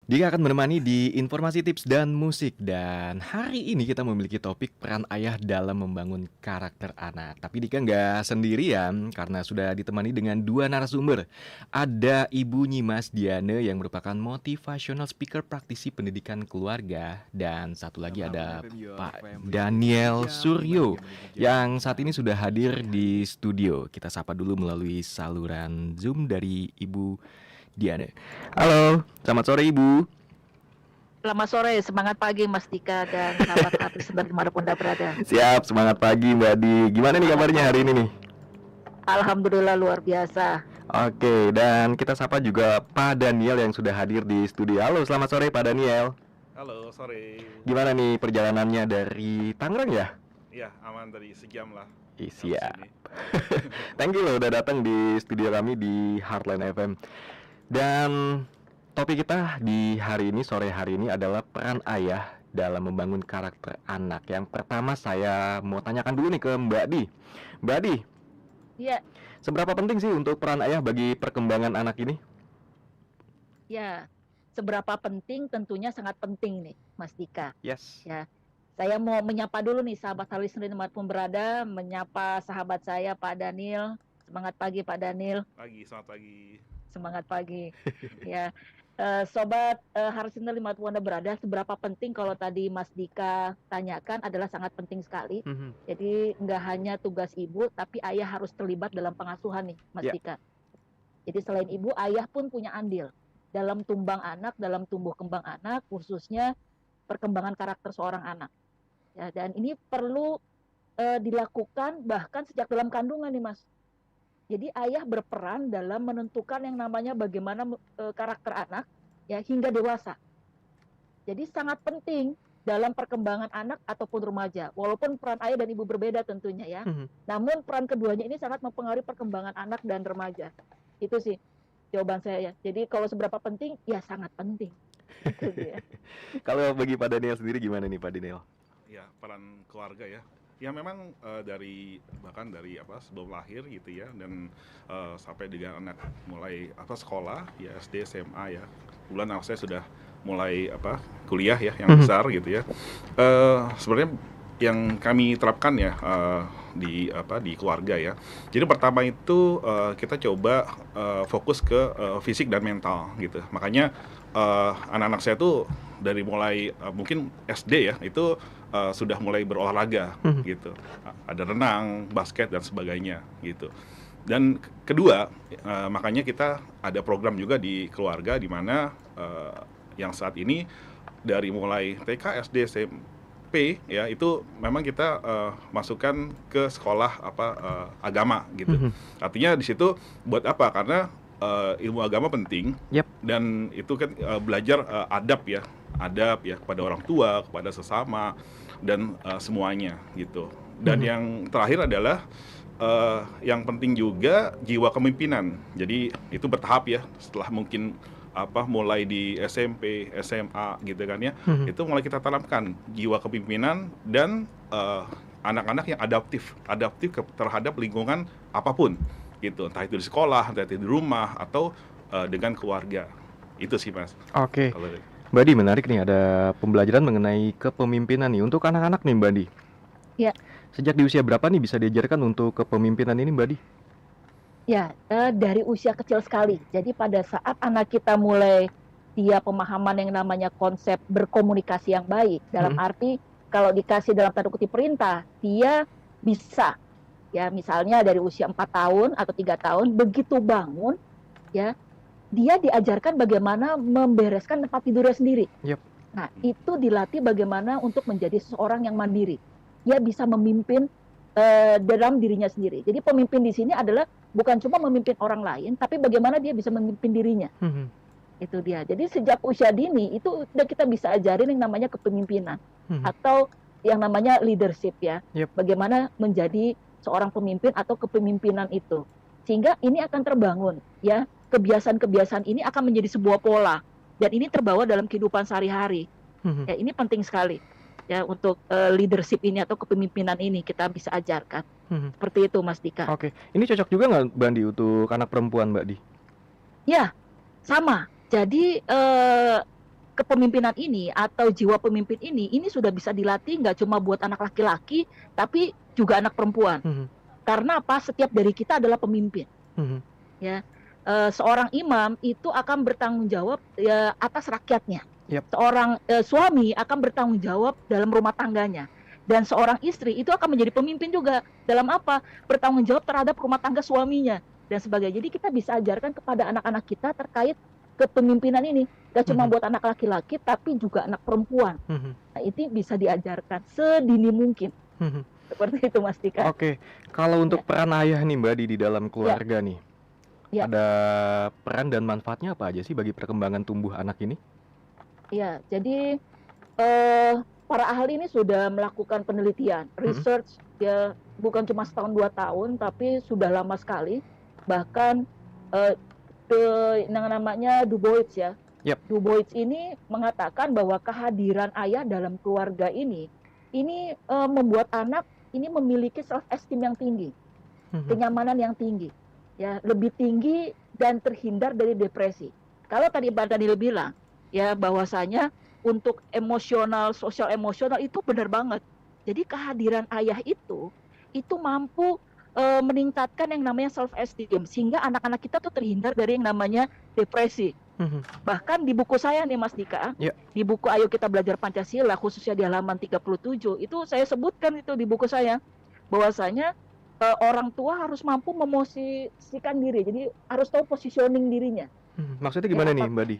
Dia akan menemani di informasi tips dan musik dan hari ini kita memiliki topik peran ayah dalam membangun karakter anak. Tapi Dika nggak sendirian karena sudah ditemani dengan dua narasumber. Ada Ibu Nyimas Diane yang merupakan motivational speaker praktisi pendidikan keluarga dan satu lagi ada Pak Daniel Suryo yang saat ini sudah hadir di studio. Kita sapa dulu melalui saluran Zoom dari Ibu Diane. Halo, selamat sore Ibu. Selamat sore, semangat pagi Mas Dika dan sahabat artis dimanapun Anda berada. Siap, semangat pagi Mbak Di. Gimana nih kabarnya hari ini nih? Alhamdulillah luar biasa. Oke, dan kita sapa juga Pak Daniel yang sudah hadir di studio. Halo, selamat sore Pak Daniel. Halo, sore. Gimana nih perjalanannya dari Tangerang ya? Iya, aman tadi sejam lah. Siap. Sini. Thank you loh udah datang di studio kami di Heartline FM. Dan topik kita di hari ini, sore hari ini adalah peran ayah dalam membangun karakter anak. Yang pertama saya mau tanyakan dulu nih ke Mbak Di. Mbak Di, Ya, seberapa penting sih untuk peran ayah bagi perkembangan anak ini? ya. Seberapa penting? Tentunya sangat penting nih, Mas Dika. Yes. Ya, saya mau menyapa dulu nih sahabat listener dimanapun berada, menyapa sahabat saya Pak Daniel. Semangat pagi Pak Daniel. Selamat pagi. Semangat pagi. Ya, sobat Harsinder dimanapun Anda berada, seberapa penting kalau tadi Mas Dika tanyakan adalah sangat penting sekali. Jadi nggak hanya tugas ibu, tapi ayah harus terlibat dalam pengasuhan nih, Mas Ya. Dika. Jadi selain ibu, ayah pun punya andil dalam tumbang anak, dalam tumbuh kembang anak, khususnya perkembangan karakter seorang anak. Ya, dan ini perlu dilakukan bahkan sejak dalam kandungan nih, Mas. Jadi ayah berperan dalam menentukan yang namanya bagaimana karakter anak ya hingga dewasa. Jadi sangat penting dalam perkembangan anak ataupun remaja. Walaupun peran ayah dan ibu berbeda tentunya ya. Namun peran keduanya ini sangat mempengaruhi perkembangan anak dan remaja. Itu sih jawaban saya ya. Jadi kalau seberapa penting ya sangat penting. Itu dia. Kalau bagi Pak Daniel sendiri gimana nih Pak Daniel? Ya, peran keluarga ya. Ya memang bahkan dari sebelum lahir gitu ya, dan sampai dengan anak mulai sekolah ya, SD, SMA ya. Kebetulan anak saya sudah mulai kuliah ya yang besar gitu ya. Sebenarnya yang kami terapkan ya di keluarga ya. Jadi pertama itu kita coba fokus ke fisik dan mental gitu. Makanya anak-anak saya tuh dari mulai mungkin SD ya itu sudah mulai berolahraga gitu. Ada renang, basket dan sebagainya gitu. Dan kedua, makanya kita ada program juga di keluarga di mana yang saat ini dari mulai TK, SD, SMP ya itu memang kita masukkan ke sekolah agama gitu. Artinya di situ buat apa? Karena ilmu agama penting. Yep. Dan itu kan belajar adab ya kepada orang tua, kepada sesama dan semuanya gitu. Dan yang terakhir adalah yang penting juga jiwa kepemimpinan. Jadi itu bertahap ya, setelah mungkin mulai di SMP, SMA gitu kan ya. Itu mulai kita tanamkan jiwa kepemimpinan dan anak-anak yang adaptif terhadap lingkungan apapun gitu. Entah itu di sekolah, entah itu di rumah atau dengan keluarga. Itu sih Mas. Oke. Kalau Mbak Di, menarik nih ada pembelajaran mengenai kepemimpinan nih untuk anak-anak nih Mbak Di. Ya. Sejak di usia berapa nih bisa diajarkan untuk kepemimpinan ini Mbak Di? Ya, dari usia kecil sekali. Jadi pada saat anak kita mulai dia pemahaman yang namanya konsep berkomunikasi yang baik, dalam arti kalau dikasih dalam tanda kutip perintah, dia bisa. Ya, misalnya dari usia 4 tahun atau 3 tahun, begitu bangun, ya, dia diajarkan bagaimana membereskan tempat tidurnya sendiri. Yep. Nah, itu dilatih bagaimana untuk menjadi seseorang yang mandiri. Dia bisa memimpin dalam dirinya sendiri. Jadi pemimpin di sini adalah bukan cuma memimpin orang lain, tapi bagaimana dia bisa memimpin dirinya. Itu dia. Jadi sejak usia dini itu udah kita bisa ajarin yang namanya kepemimpinan atau yang namanya leadership ya. Yep. Bagaimana menjadi seorang pemimpin atau kepemimpinan itu. Sehingga ini akan terbangun ya. Kebiasaan-kebiasaan ini akan menjadi sebuah pola dan ini terbawa dalam kehidupan sehari-hari. Ya, ini penting sekali. Ya, untuk leadership ini atau kepemimpinan ini kita bisa ajarkan. Seperti itu Mas Dika. Oke. Ini cocok juga nggak Mbak Di untuk anak perempuan Mbak Di? Ya, sama. Jadi kepemimpinan ini atau jiwa pemimpin ini sudah bisa dilatih nggak cuma buat anak laki-laki, tapi juga anak perempuan. Mhm. Karena apa? Setiap dari kita adalah pemimpin. Mhm. Ya, seorang imam itu akan bertanggung jawab ya atas rakyatnya. Yap. Seorang suami akan bertanggung jawab dalam rumah tangganya. Dan seorang istri itu akan menjadi pemimpin juga dalam apa? Bertanggung jawab terhadap rumah tangga suaminya dan sebagainya. Jadi kita bisa ajarkan kepada anak-anak kita terkait kepemimpinan ini. Gak cuma Mhm. buat anak laki-laki, tapi juga anak perempuan. Mhm. Nah, itu bisa diajarkan sedini mungkin. Mhm. Seperti itu, Mas Dika. Oke, kalau untuk peran ayah nih Mbak di dalam keluarga nih, Ya. ada peran dan manfaatnya apa aja sih bagi perkembangan tumbuh anak ini? Ya, jadi para ahli ini sudah melakukan penelitian, research ya bukan cuma setahun 2 tahun, tapi sudah lama sekali. Bahkan yang namanya Du Bois ya. Yap. Du Bois ini mengatakan bahwa kehadiran ayah dalam keluarga ini membuat anak ini memiliki self esteem yang tinggi, Mhm. kenyamanan yang tinggi, ya lebih tinggi dan terhindar dari depresi. Kalau tadi Mbak Daniel bilang ya bahwasanya untuk emosional, sosial emosional itu benar banget. Jadi kehadiran ayah itu mampu meningkatkan yang namanya self esteem sehingga anak-anak kita tuh terhindar dari yang namanya depresi. Mhm. Bahkan di buku saya nih Mas Dika, Ya. di buku Ayo Kita Belajar Pancasila khususnya di halaman 37 itu saya sebutkan itu di buku saya bahwasanya orang tua harus mampu memosisikan diri. Jadi harus tahu positioning dirinya. Mhm. Maksudnya gimana nih Mbak Di?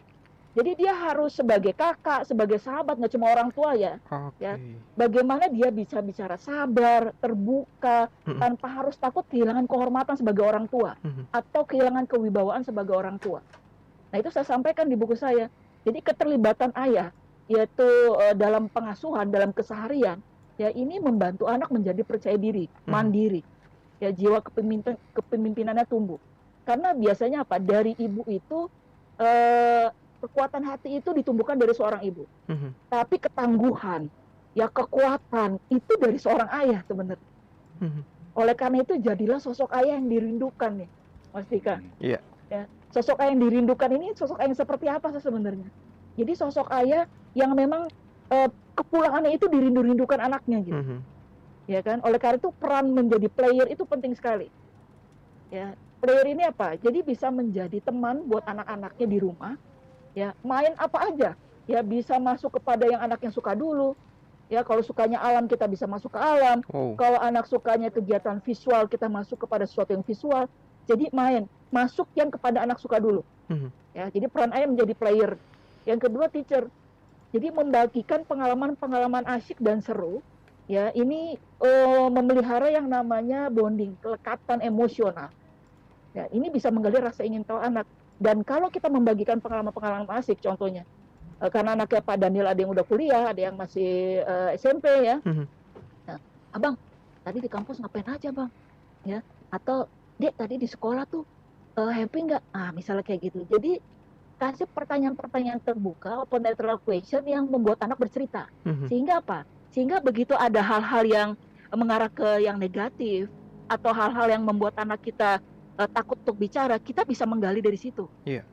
Jadi dia harus sebagai kakak, sebagai sahabat, nggak cuma orang tua ya. Oke. Ya. Bagaimana dia bisa bicara sabar, terbuka, Mhm. tanpa harus takut kehilangan kehormatan sebagai orang tua Mhm. atau kehilangan kewibawaan sebagai orang tua. Nah itu saya sampaikan di buku saya. Jadi keterlibatan ayah, yaitu dalam pengasuhan, dalam keseharian, ya ini membantu anak menjadi percaya diri, mandiri, ya jiwa kepemimpinannya tumbuh. Karena biasanya apa? Dari ibu itu kekuatan hati itu ditumbuhkan dari seorang ibu. Mhm. Tapi ketangguhan, ya kekuatan itu dari seorang ayah sebenarnya. Mhm. Oleh karena itu jadilah sosok ayah yang dirindukan nih, Mas Dika. Iya. Ya, sosok ayah yang dirindukan ini sosok ayah yang seperti apa sih sebenarnya? Jadi sosok ayah yang memang kepulangannya itu dirindu-rindukan anaknya gitu. Mhm. Ya kan? Oleh karena itu peran menjadi player itu penting sekali. Ya, player ini apa? Jadi bisa menjadi teman buat anak-anaknya di rumah. Ya, main apa aja. Ya, bisa masuk kepada yang anaknya suka dulu. Ya, kalau sukanya alam kita bisa masuk ke alam. Oh. Kalau anak sukanya kegiatan visual kita masuk kepada sesuatu yang visual. Jadi main, masuk yang kepada anak suka dulu. Mhm. Ya, jadi peran ayah menjadi player. Yang kedua teacher. Jadi membagikan pengalaman-pengalaman asyik dan seru. Ya, ini memelihara yang namanya bonding, kelekatan emosional. Ya, ini bisa menggali rasa ingin tahu anak. Dan kalau kita membagikan pengalaman-pengalaman asyik, contohnya, karena anaknya Pak Daniel ada yang udah kuliah, ada yang masih SMP ya. Mhm. Nah, abang, tadi di kampus ngapain aja bang? Ya, atau dek tadi di sekolah tuh happy nggak? Ah, misalnya kayak gitu. Jadi kasih pertanyaan-pertanyaan terbuka, open ended question yang membuat anak bercerita. Mhm. Sehingga apa? Sehga begitu ada hal-hal yang mengarah ke yang negatif atau hal-hal yang membuat anak kita takut untuk bicara, kita bisa menggali dari situ. Iya.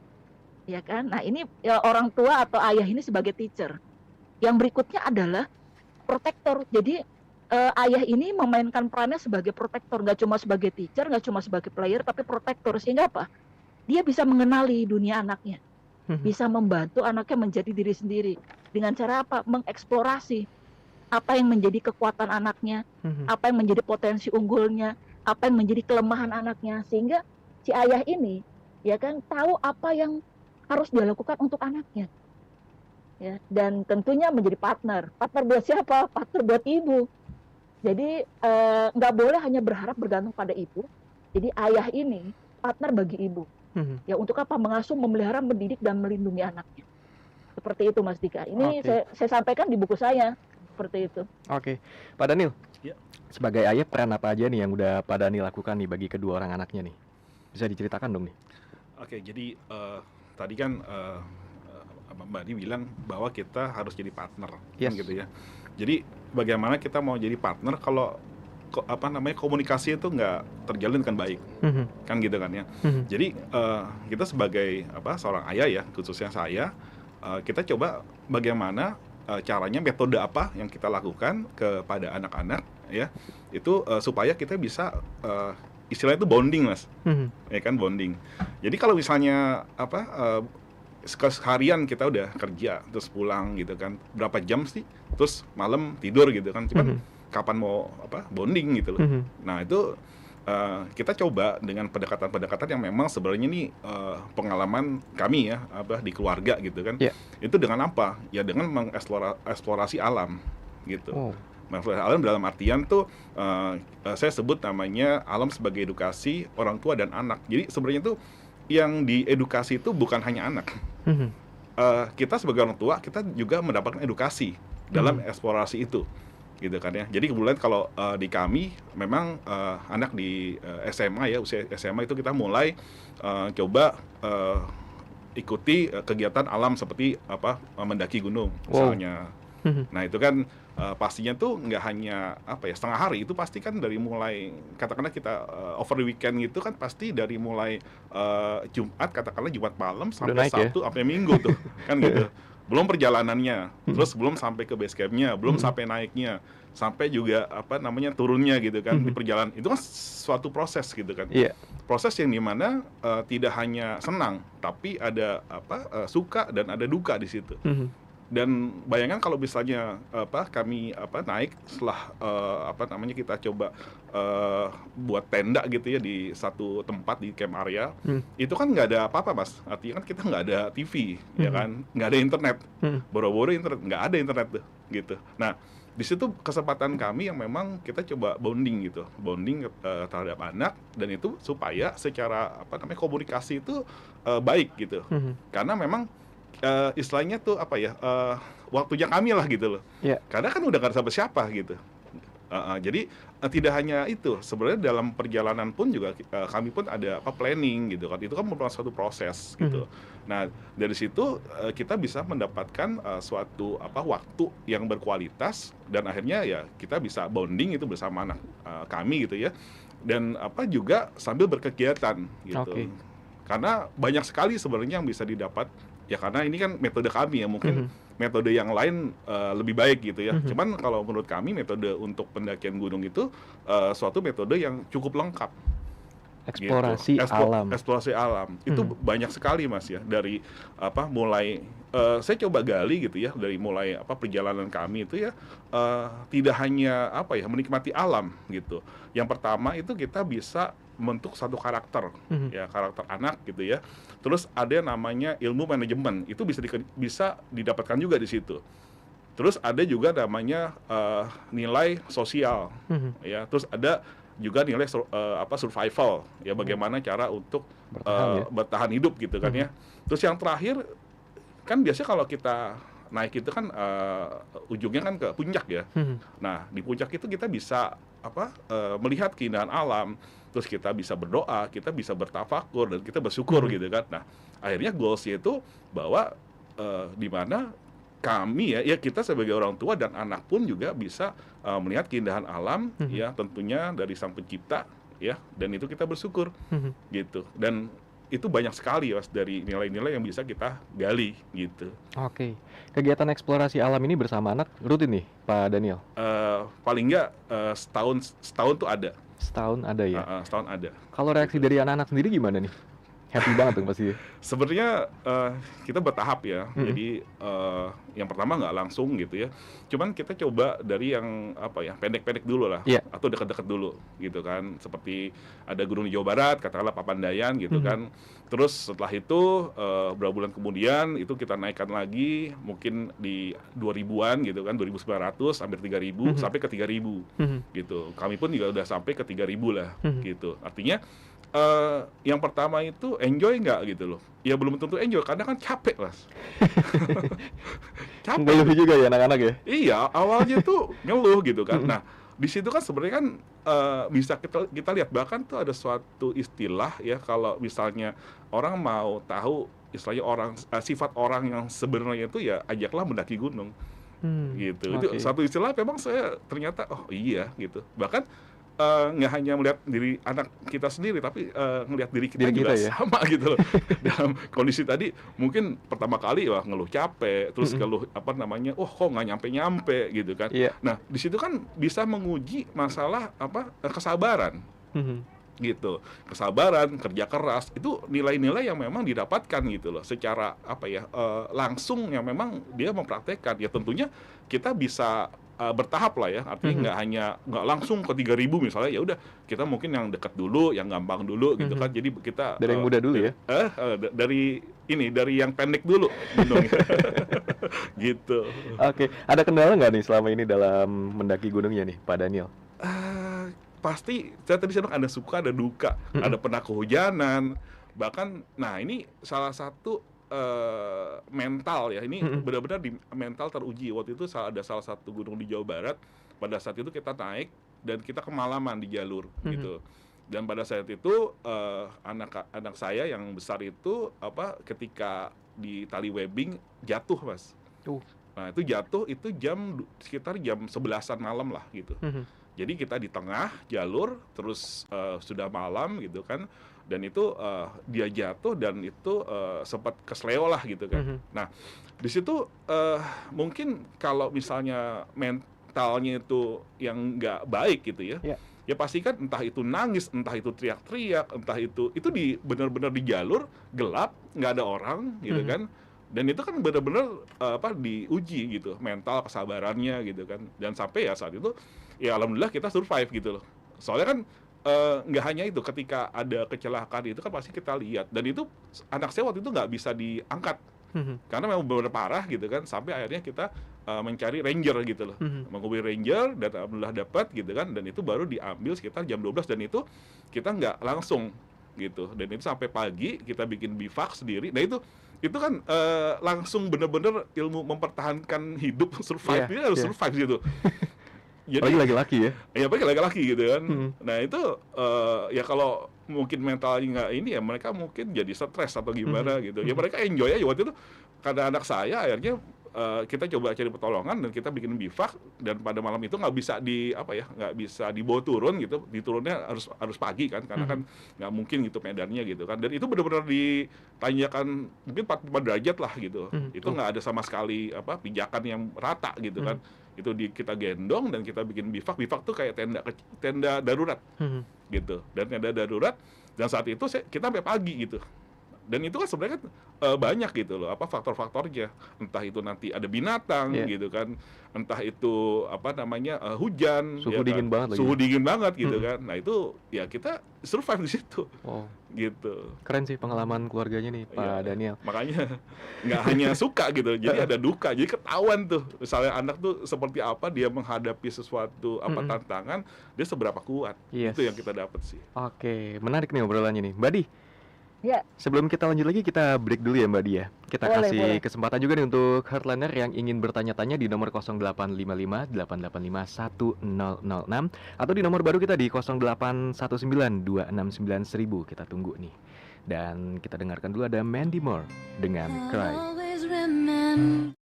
Ya kan? Nah ini ya, orang tua atau ayah ini sebagai teacher. Yang berikutnya adalah protektor. Jadi ayah ini memainkan perannya sebagai protektor, nggak cuma sebagai teacher, nggak cuma sebagai player, tapi protektor. Sehingga apa? Dia bisa mengenali dunia anaknya, Mhm. bisa membantu anaknya menjadi diri sendiri. Dengan cara apa? Mengeksplorasi apa yang menjadi kekuatan anaknya, Mhm. apa yang menjadi potensi unggulnya, apa yang menjadi kelemahan anaknya, sehingga si ayah ini ya kan tahu apa yang harus dia lakukan untuk anaknya. Ya, dan tentunya menjadi partner buat siapa? Partner buat ibu. Jadi nggak boleh hanya berharap bergantung pada ibu. Jadi ayah ini partner bagi ibu. Mhm. Ya untuk apa? Mengasuh, memelihara, mendidik dan melindungi anaknya. Seperti itu Mas Dika. Ini Oke. saya sampaikan di buku saya. Seperti itu. Oke. Pak Daniel. Ya. Sebagai ayah peran apa aja nih yang udah Pak Daniel lakukan nih bagi kedua orang anaknya nih? Bisa diceritakan dong nih. Oke, jadi tadi kan Mbak Di bilang bahwa kita harus jadi partner, Yes. kan gitu ya. Jadi bagaimana kita mau jadi partner kalau komunikasi itu nggak terjalin dengan baik, Mhm. kan gitu kan ya. Mhm. Jadi kita sebagai seorang ayah ya, khususnya saya, kita coba bagaimana caranya, metode apa yang kita lakukan kepada anak-anak ya, itu supaya kita bisa istilahnya itu bonding Mas, Mhm. ya kan bonding. Jadi kalau misalnya seharian kita udah kerja terus pulang gitu kan, berapa jam sih, terus malam tidur gitu kan, cuman Mhm. kapan mau bonding gitu loh. Mhm. Nah itu kita coba dengan pendekatan-pendekatan yang memang sebenarnya nih pengalaman kami ya di keluarga gitu kan. Iya. Itu dengan apa? Ya dengan mengeksplorasi alam gitu. Oh. Mengeksplorasi alam dalam artian tuh saya sebut namanya alam sebagai edukasi orang tua dan anak. Jadi sebenarnya tuh yang diedukasi itu bukan hanya anak. Mhm. Kita sebagai orang tua kita juga mendapatkan edukasi dalam Mhm. eksplorasi itu. Gitu kan ya. Jadi kebetulan kalau di kami memang anak di SMA ya, usia SMA itu kita mulai coba ikuti kegiatan alam seperti mendaki gunung Wow. misalnya. Mhm. Nah itu kan pastinya tuh nggak hanya setengah hari, itu pasti kan dari mulai katakanlah kita over the weekend gitu kan, pasti dari mulai Jumat, katakanlah Jumat malam Udah sampai naik ya? Sabtu sampai Minggu tuh kan gitu. Belum perjalanannya, Mhm. terus belum sampai ke base camp-nya, belum Mhm. sampai naiknya, sampai juga turunnya gitu kan di Mhm. perjalanan. Itu kan suatu proses gitu kan. Iya. Proses yang dimana tidak hanya senang, tapi ada suka dan ada duka di situ. Mhm. Dan bayangkan kalau misalnya kami naik setelah kita coba buat tenda gitu ya di satu tempat di camp area, Mhm. itu kan nggak ada apa-apa Mas, artinya kan kita nggak ada TV ya Mhm. kan, nggak ada internet, Mhm. boro-boro internet, nggak ada internet tuh gitu. Nah di situ kesempatan kami yang memang kita coba bonding gitu, bonding terhadap anak, dan itu supaya secara komunikasi itu baik gitu, Mhm. karena memang istilahnya tuh waktunya kami lah gitu loh. Iya. Karena kan udah nggak ada siapa-siapa gitu. Jadi tidak hanya itu, sebenarnya dalam perjalanan pun juga kami pun ada planning gitu kan. Itu kan merupakan suatu proses gitu. Mhm. Nah, dari situ kita bisa mendapatkan suatu waktu yang berkualitas, dan akhirnya ya kita bisa bonding itu bersama anak kami gitu ya. Dan juga sambil berkegiatan gitu. Oke. Karena banyak sekali sebenarnya yang bisa didapat. Ya karena ini kan metode kami ya, mungkin Mhm. metode yang lain lebih baik gitu ya. Mhm. Cuman kalau menurut kami metode untuk pendakian gunung itu suatu metode yang cukup lengkap Eksplorasi gitu. alam. Eksplorasi alam itu Mhm. banyak sekali Mas ya, dari mulai saya coba gali gitu ya, dari mulai perjalanan kami itu ya tidak hanya menikmati alam gitu. Yang pertama itu kita bisa membentuk satu karakter Mhm. ya, karakter anak gitu ya. Terus ada yang namanya ilmu manajemen, itu bisa didapatkan juga di situ. Terus ada juga namanya nilai sosial Mhm. ya. Terus ada juga nilai survival ya, bagaimana cara untuk Bertahan ya? bertahan hidup gitu kan Mhm. ya. Terus yang terakhir kan biasanya kalau kita naik itu kan ujungnya kan ke puncak ya. Mhm. Nah di puncak itu kita bisa melihat keindahan alam, terus kita bisa berdoa, kita bisa bertafakur, dan kita bersyukur Mhm. gitu kan. Nah akhirnya goalsnya itu bahwa di mana kami ya kita sebagai orang tua dan anak pun juga bisa melihat keindahan alam Mhm. ya, tentunya dari Sang Pencipta ya, dan itu kita bersyukur Mhm. gitu. Dan itu banyak sekali Mas dari nilai-nilai yang bisa kita gali gitu. Oke. Kegiatan eksplorasi alam ini bersama anak rutin nih, Pak Daniel? Paling nggak setahun tuh ada. Setahun ada ya? Setahun ada. Kalau reaksi Gitu. dari anak-anak sendiri gimana nih? Happy banget dong pasti ya? Sebenarnya kita bertahap ya. Mhm. Jadi yang pertama nggak langsung gitu ya. Cuman kita coba dari yang pendek-pendek dulu lah, Iya. atau dekat-dekat dulu gitu kan. Seperti ada gunung di Jawa Barat, katakanlah Papandayan gitu Mhm. kan. Terus setelah itu beberapa bulan kemudian itu kita naikkan lagi mungkin di 2000-an gitu kan, 2.900 hampir 3.000 Mhm. sampai ke 3.000 Mhm. gitu. Kami pun juga udah sampai ke 3.000 lah Mhm. gitu. Artinya yang pertama itu enjoy nggak gitu loh? Ya belum tentu enjoy, karena kan capek Mas. Capek. Ngeluh juga ya anak-anak ya? Iya, awalnya tuh ngeluh gitu kan. Mhm. Nah, di situ kan sebenarnya kan bisa kita lihat, bahkan tuh ada suatu istilah ya, kalau misalnya orang mau tahu istilahnya sifat orang yang sebenarnya itu ya ajaklah mendaki gunung gitu. Itu Oke. satu istilah memang saya ternyata oh iya gitu. Bahkan nggak hanya melihat diri anak kita sendiri, tapi ngelihat diri kita Diri juga kita ya? sama gitu loh. Dalam kondisi tadi mungkin pertama kali wah ngeluh capek, terus Mhm. ngeluh apa namanya, "Oh kok nggak nyampe-nyampe," gitu kan. Iya. Nah di situ kan bisa menguji masalah apa, kesabaran. Mhm. Gitu, kesabaran, kerja keras, itu nilai-nilai yang memang didapatkan gitu loh, secara apa ya, langsung yang memang dia mempraktekkan. Ya tentunya kita bisa, bertahap lah ya, artinya Mhm. nggak langsung ke 3.000 misalnya, ya udah kita mungkin yang dekat dulu, yang gampang dulu gitu kan. Mhm. Jadi kita, Dari yang muda dulu ya? dari yang pendek dulu gunungnya, gitu. Oke, ada kendala nggak nih selama ini dalam mendaki gunungnya nih, Pak Daniel? Pasti saya tadi bilang ada suka, ada duka, ada Mhm. pernah kehujanan, bahkan nah ini salah satu, mental ya, ini Mhm. benar-benar di mental teruji. Waktu itu ada salah satu gunung di Jawa Barat, pada saat itu kita naik dan kita kemalaman di jalur Mhm. gitu. Dan pada saat itu, anak saya yang besar itu ketika di tali webbing jatuh, Mas. Uh. Nah itu jatuh itu sekitar jam 11-an malam lah gitu. Mhm. Jadi kita di tengah jalur, terus, sudah malam gitu kan, dan itu, dia jatuh dan itu, sempat kesleo lah gitu kan. Mhm. Nah, di situ, mungkin kalau misalnya mentalnya itu yang nggak baik gitu ya, Iya. ya pasti kan entah itu nangis, entah itu teriak-teriak, entah itu benar-benar di jalur, gelap, nggak ada orang gitu Mhm. kan. Dan itu kan benar-benar, diuji gitu, mental, kesabarannya gitu kan. Dan sampai ya saat itu, ya alhamdulillah kita survive gitu loh. Soalnya kan, nggak hanya itu, ketika ada kecelakaan itu kan pasti kita lihat, dan itu anak saya waktu itu nggak bisa diangkat, Mhm. karena memang benar parah gitu kan, sampai akhirnya kita, mencari ranger gitu loh. Mhm. Menghubungi ranger dan alhamdulillah dapat gitu kan, dan itu baru diambil sekitar jam 12 dan itu kita nggak langsung gitu. Dan itu sampai pagi kita bikin bivak sendiri. Nah itu kan, langsung bener-bener ilmu mempertahankan hidup, survive, Iya, dia harus iya. survive gitu. Apalagi Jadi laki-laki ya? ya apalagi laki-laki gitu kan. Mhm. Nah itu, ya kalau mungkin mentalnya nggak ini ya mereka mungkin jadi stres atau Mhm. gimana gitu. Ya Mhm. mereka enjoy aja waktu itu, karena anak saya akhirnya, kita coba cari pertolongan dan kita bikin bivak, dan pada malam itu nggak bisa dibawa turun gitu, diturunnya harus pagi kan, karena kan Mhm. nggak mungkin gitu medannya gitu kan, dan itu benar-benar di tanjakan mungkin 45 derajat lah gitu, Mhm. itu Oh. nggak ada sama sekali pijakan yang rata gitu kan. Mhm. Itu kita gendong dan kita bikin bivak tuh kayak tenda darurat Mhm. gitu, dan tenda darurat, dan saat itu kita sampai pagi gitu. Dan itu kan sebenarnya kan, banyak gitu loh faktor-faktornya, entah itu nanti ada binatang Iya. gitu kan, entah itu hujan Suhu ya kan, dingin banget lagi. suhu dingin banget gitu Mhm. kan. Nah itu ya kita survive di situ Oh, gitu. keren sih pengalaman keluarganya nih, Iya, Pak Daniel. makanya nggak hanya suka gitu, jadi Heeh. ada duka, jadi ketahuan tuh misalnya anak tuh seperti apa dia menghadapi sesuatu Mhm. tantangan, dia seberapa kuat, Yes. itu yang kita dapat sih. Oke, menarik nih obrolannya nih. Mbak Di, Ya, sebelum kita lanjut lagi kita break dulu ya Mbak Di ya. Kita boleh, kasih boleh. kesempatan juga nih untuk Heartliner yang ingin bertanya-tanya di nomor 0855 885 1006 atau di nomor baru kita di 0819 269 1000. Kita tunggu nih. Dan kita dengarkan dulu ada Mandy Moore dengan Cry.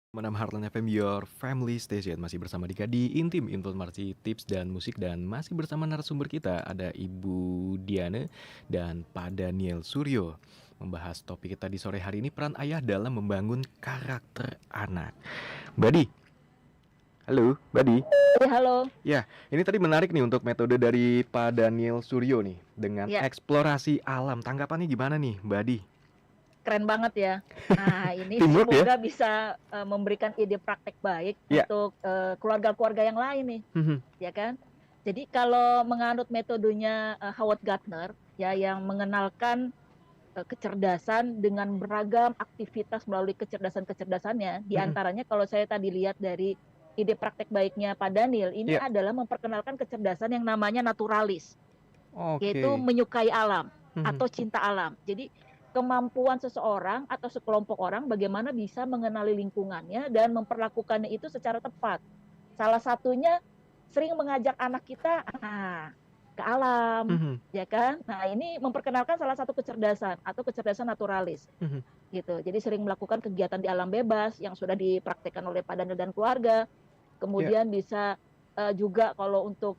Menam Heartland FM, your family station. Masih bersama Dika di Intim, informasi, tips, dan musik. Dan masih bersama narasumber kita, ada Ibu Diana dan Pak Daniel Suryo. Membahas topik kita di sore hari ini, peran ayah dalam membangun karakter anak. Badi, halo Badi. Halo. Ya, ini tadi menarik nih untuk metode dari Pak Daniel Suryo nih, dengan Ya. eksplorasi alam. Tanggapannya gimana nih Badi? Keren banget ya. Nah, ini Teamwork ya? semoga bisa memberikan ide praktek baik Ya. untuk keluarga-keluarga yang lain nih, Mhm. ya kan? Jadi kalau menganut metodenya Howard Gardner ya, yang mengenalkan kecerdasan dengan beragam aktivitas melalui kecerdasannya, di Mhm. antaranya kalau saya tadi lihat dari ide praktek baiknya Pak Daniel, ini Ya. adalah memperkenalkan kecerdasan yang namanya naturalis, yaitu Oke. menyukai alam Mhm. atau cinta alam. Jadi kemampuan seseorang atau sekelompok orang bagaimana bisa mengenali lingkungannya dan memperlakukannya itu secara tepat. Salah satunya sering mengajak anak kita ke alam, Mhm. ya kan? Nah, ini memperkenalkan salah satu kecerdasan atau kecerdasan naturalis. Mhm. Gitu. Jadi sering melakukan kegiatan di alam bebas yang sudah dipraktekkan oleh Pak Daniel dan keluarga. Kemudian bisa juga kalau untuk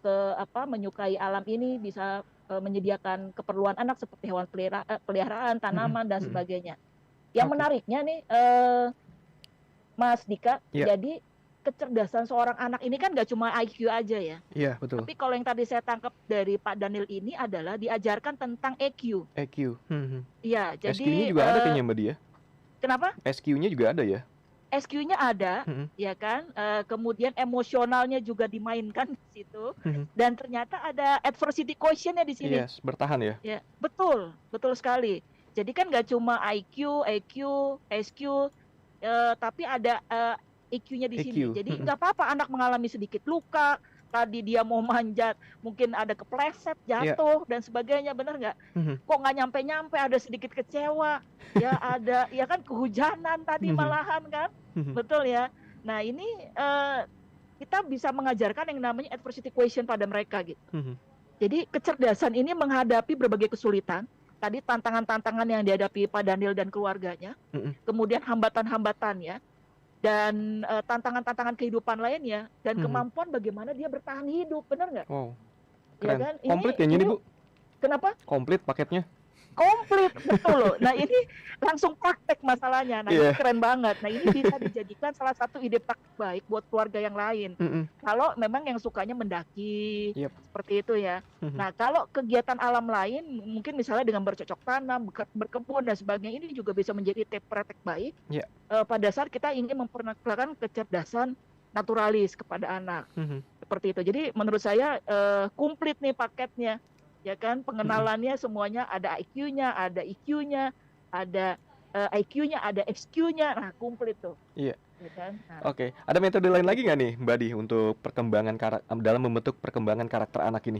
menyukai alam ini bisa menyediakan keperluan anak seperti hewan peliharaan, Mhm tanaman dan mhm. sebagainya. Yang Oke. menariknya nih, Mas Dika, Iya jadi kecerdasan seorang anak ini kan nggak cuma IQ aja ya. iya betul. Tapi kalau yang tadi saya tangkap dari Pak Daniel ini adalah diajarkan tentang EQ. EQ. Mhm. Iya, SQ-nya jadi juga ada kayaknya Mbak dia. kenapa? SQ-nya juga ada ya? SQ-nya ada, Mhm ya kan? Kemudian emosionalnya juga dimainkan di situ. mhm. Dan ternyata ada adversity quotient-nya di sini. Iya, bertahan ya? Ya, betul, betul sekali. Jadi kan nggak cuma IQ, EQ, SQ, tapi ada EQ-nya di sini. EQ. Jadi Mhm nggak apa-apa anak mengalami sedikit luka, tadi dia mau manjat, mungkin ada kepleset, Iya. jatuh dan sebagainya, benar nggak? Mhm Kok nggak nyampe-nyampe, ada sedikit kecewa, ya ada, ya kan kehujanan tadi mhm malahan kan, mhm betul ya. Nah ini kita bisa mengajarkan yang namanya adversity quotient pada mereka gitu. mhm Jadi kecerdasan ini menghadapi berbagai kesulitan, tadi tantangan-tantangan yang dihadapi Pak Daniel dan keluarganya, mhm. kemudian hambatan-hambatannya, dan tantangan-tantangan kehidupan lainnya, dan Mhm. kemampuan bagaimana dia bertahan hidup, benar nggak? Wow, Ya keren. kan? Komplit Ini kayaknya ini nih, Bu. kenapa? Komplit paketnya. Komplit, betul loh. Nah ini langsung praktek masalahnya. Nah ini Iya. keren banget. Nah ini bisa dijadikan salah satu ide praktik baik buat keluarga yang lain. Mhm. Kalau memang yang sukanya mendaki, Yap. seperti itu ya. Mhm. Nah kalau kegiatan alam lain, mungkin misalnya dengan bercocok tanam, berkebun dan sebagainya, ini juga bisa menjadi tips praktek baik Iya. pada saat kita ingin memperkenalkan kecerdasan naturalis kepada anak. Mhm Seperti itu. Jadi menurut saya komplit nih paketnya. Ya kan, mhm. pengenalannya semuanya ada IQ-nya, ada EQ-nya, ada IQ-nya, ada XQ-nya. Nah, komplit tuh. Iya. Ya kan? Nah, Oke. Ada metode lain lagi itu. nggak nih, Mbak Di, untuk dalam membentuk perkembangan karakter anak ini?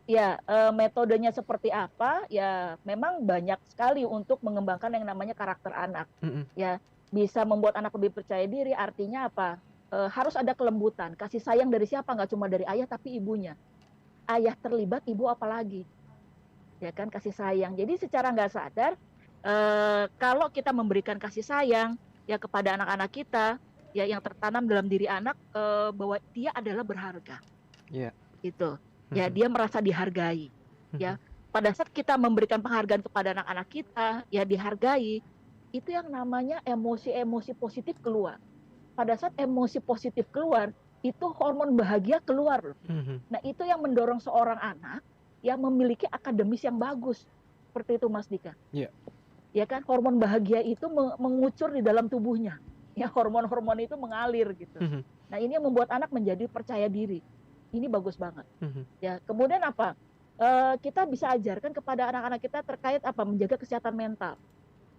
Ya, metodenya seperti apa? Ya, memang banyak sekali untuk mengembangkan yang namanya karakter anak. Mhm Ya, bisa membuat anak lebih percaya diri. Artinya apa? Harus ada kelembutan, kasih sayang dari siapa? Nggak cuma dari ayah, tapi ibunya. Ayah terlibat, ibu apalagi, ya kan, kasih sayang. Jadi secara nggak sadar, kalau kita memberikan kasih sayang ya kepada anak-anak kita, ya yang tertanam dalam diri anak bahwa dia adalah berharga, Iya. gitu. Ya Mhm dia merasa dihargai. mhm Ya pada saat kita memberikan penghargaan kepada anak-anak kita, ya dihargai, itu yang namanya emosi-emosi positif keluar. Pada saat emosi positif keluar, itu hormon bahagia keluar loh. mhm. Nah, itu yang mendorong seorang anak yang memiliki akademis yang bagus. Seperti itu, Mas Dika. Iya. Ya kan, hormon bahagia itu mengucur di dalam tubuhnya. Ya, hormon-hormon itu mengalir gitu. Mhm Nah, ini yang membuat anak menjadi percaya diri. Ini bagus banget. mhm. Ya, kemudian apa? Kita bisa ajarkan kepada anak-anak kita terkait apa? Menjaga kesehatan mental.